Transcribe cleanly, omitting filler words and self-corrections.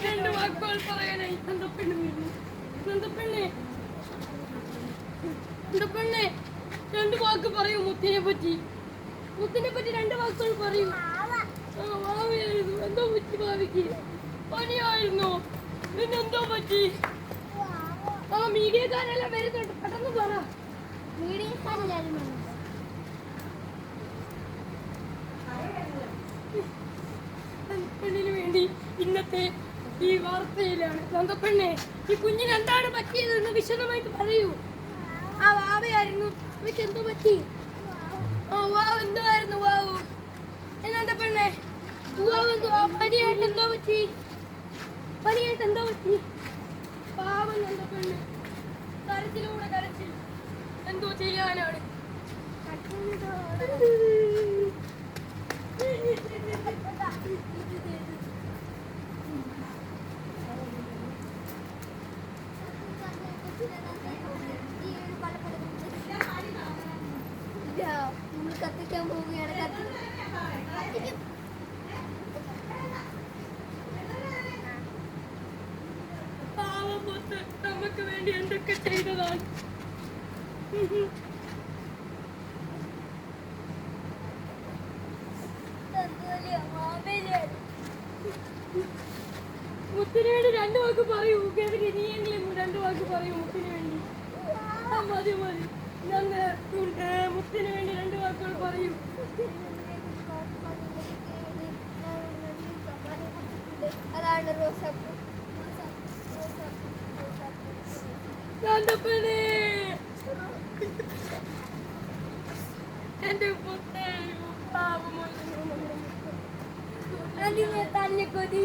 രണ്ട് വാക്കുകൾ പറയാനായി പെണ്ണെ രണ്ട് വാക്ക് പറയൂ. മുത്തിനെ പറ്റി രണ്ട് വാക്കുകൾ പറയൂ. ഭാവിയായിരുന്നു. എന്തോ പറ്റി ഭാവിക്ക്? പനിയായിരുന്നോ? പിന്നെന്തോ പറ്റി? മീഡിയക്കാരെല്ലാം വരുന്നുണ്ട്, പെട്ടെന്ന് പറ. പെണ്ണിന് വേണ്ടി ഇന്നത്തെ ഈ വാർത്തയിലാണ്. നന്ദപ്പെണ്ണെ, ഈ കുഞ്ഞിന് എന്താണ് പറ്റിയതെന്ന് വിശദമായിട്ട് പറയൂ. വാവയായിരുന്നു, അവയ്ക്ക് എന്തോ പറ്റി? എന്തായിരുന്നു വാവു? നന്ദപ്പെണ്ണെ, പനിയായിട്ട് എന്തോ പറ്റി? പാവം നന്ദപ്പെണ്ണെ, കരച്ചിലൂടെ കരച്ചിൽ. എന്തോ ചെയ്യാനാണ്? കത്തിക്കാൻ പോവുകയാണ്. നമുക്ക് വേണ്ടി എന്തൊക്കെ ചെയ്തതാണ്. മുത്തിന് വേണ്ടി രണ്ട് വാക്ക് പറയൂ. നീയെങ്കിലും രണ്ട് വാക്ക് പറയൂ മുത്തിന് വേണ്ടി. മതി മുത്തിന് വേണ്ടി രണ്ട് വാക്കുകൾ പറയൂ. അതാണ് റോസാപ്പൂ. എന്റെ മുത്തേ, അതിനെ തന്നെ കൊതി